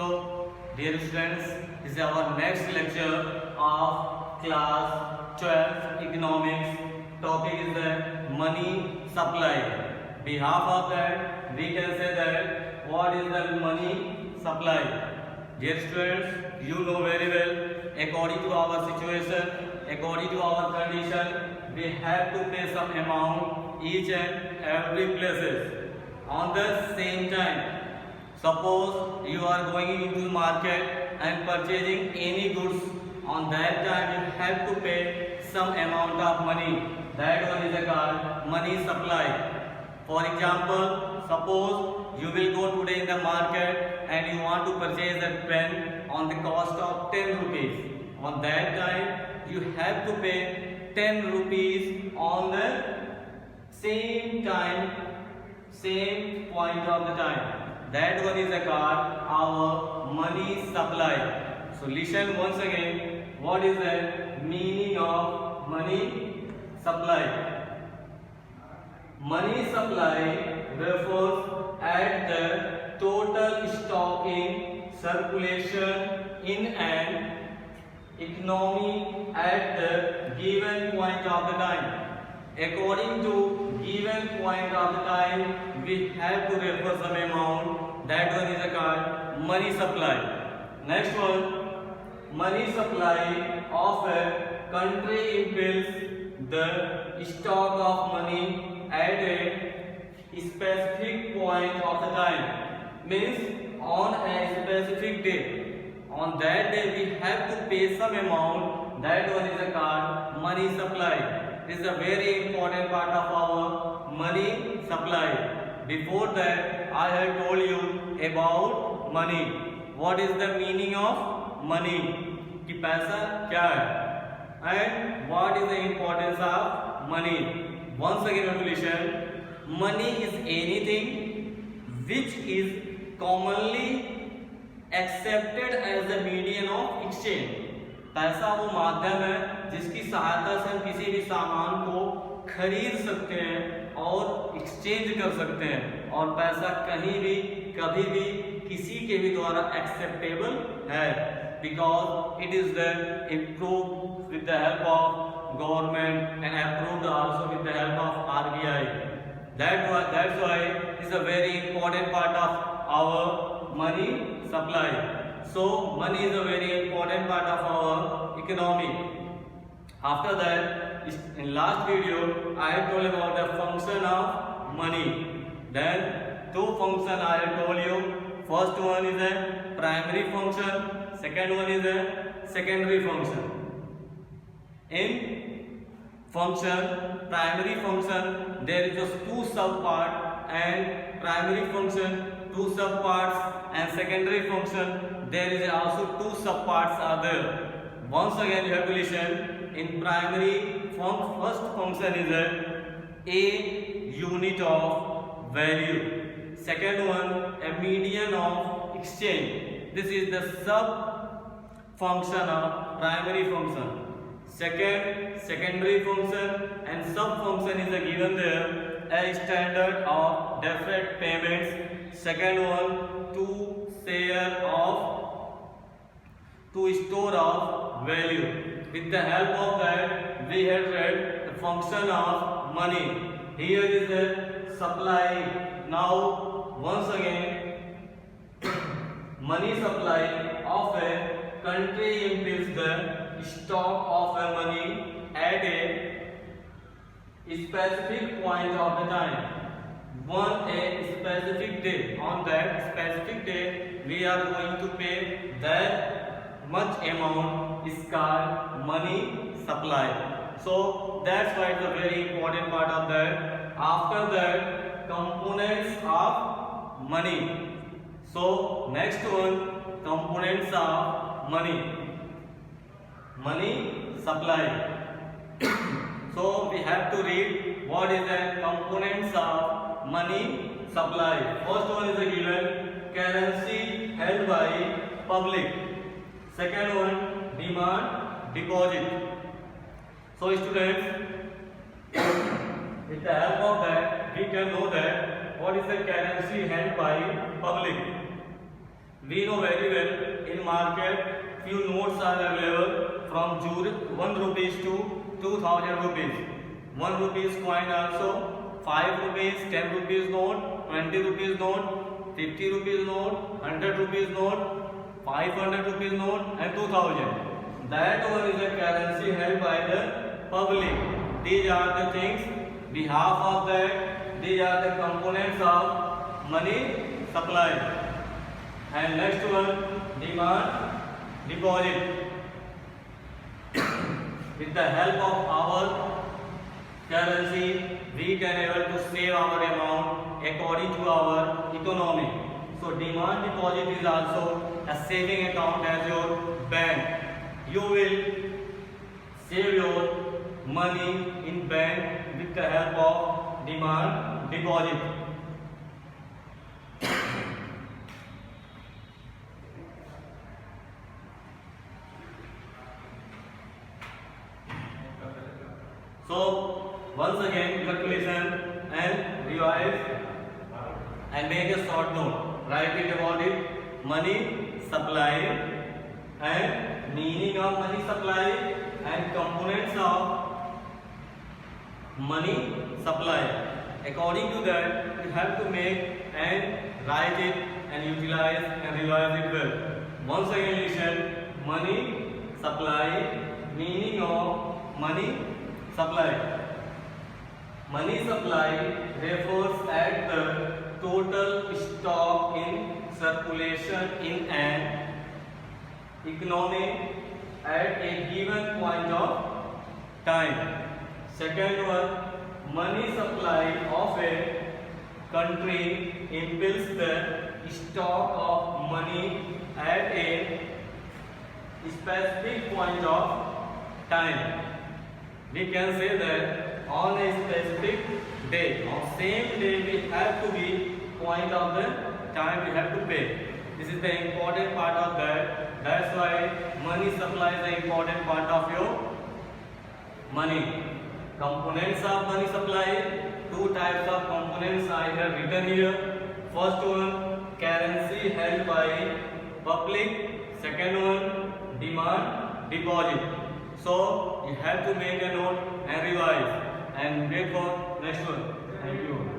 So, dear students, this is our next lecture of class 12 economics. Topic is the money supply. Behalf of that, we can say that what is the money supply? Dear students, you know very well, according to our situation, according to our condition, we have to pay some amount each and every places on the same time. Suppose you are going into the market and purchasing any goods. On that time you have to pay some amount of money. That one is called money supply. For example, suppose you will go today in the market and you want to purchase a pen on the cost of 10 rupees. On that time you have to pay 10 rupees on the same time, same point of the time. That one is called our money supply. So listen once again, what is the meaning of money supply? Money supply refers at the total stock in circulation in an economy at the given point of the time. According to given point of the time, we have to refer some amount. That one is called money supply. Next one, money supply of a country impels the stock of money at a specific point of the time. Means on a specific day. On that day we have to pay some amount. That one is called money supply. This is a very important part of our money supply. Before that, I have told you about money. What is the meaning of money? कि पैसा क्या है? And what is the importance of money? Once again, calculation. Money is anything which is commonly accepted as the medium of exchange. पैसा वो माध्यम है जिसकी सहायता से हम किसी भी सामान को खरीद सकते हैं और एक्सचेंज कर सकते हैं, और पैसा कहीं भी कभी भी किसी के भी द्वारा एक्सेप्टेबल है, because it is the improve with the help of government and approved also with the help of RBI. That's why it is a very important part of our money supply. So money is a very important part of our economy. After that, in last video I have told about the function of money. Then two function I have told you. First one is a primary function, second one is a secondary function. In function, primary function, there is just two subparts, and primary function two subparts, and secondary function there is also two subparts are there. Once again you have to listen. In primary first function is a unit of value. Second one, a medium of exchange. This is the sub function of primary function. Secondary function and sub function is given there. A standard of deferred payments. Second one, to store of value. With the help of that, we have read the function of money. Here is the supply. Now, once again, money supply of a country impels the stock of a money at a specific point of the time. On a specific day. On that specific day, we are going to pay that much amount is called money supply. So that's why it's a very important part of that. After that, components of money. So next one, components of money. Money supply. So we have to read what is the components of money supply. First one is given, currency held by public. Second one, demand deposit. So students, with the help of that we can know that what is the currency held by public. We know very well in market few notes are available from 1 rupees to 2000 rupees. 1 rupees coin also, 5 rupees, 10 rupees note, 20 rupees note, 50 rupees note, 100 rupees note, 500 rupees note and 2000. That one is a currency held by the public. These are the things, behalf of that, these are the components of money supply. And next one, demand deposit. With the help of our currency, we can able to save our amount according to our economy. So demand deposit is also a saving account as your bank. You will save your money in bank with the help of demand deposit. So once again calculation and revise and make a short note. Write it about it. Money supply and meaning of money supply and components of money supply. According to that, you have to make and write it and utilize and revise it well. Once again listen. Money supply, meaning of money supply. Money supply refers at the total stock in circulation in an economy at a given point of time. Second one, money supply of a country impels the stock of money at a specific point of time. We can say that on a specific day, on same day we have to be point of the time we have to pay. This is the important part of that. That's why money supply is the important part of your money. Components of money supply. Two types of components I have written here. First one, currency held by public. Second one, demand deposit. So you have to make a note and revise and wait for next one. Thank you.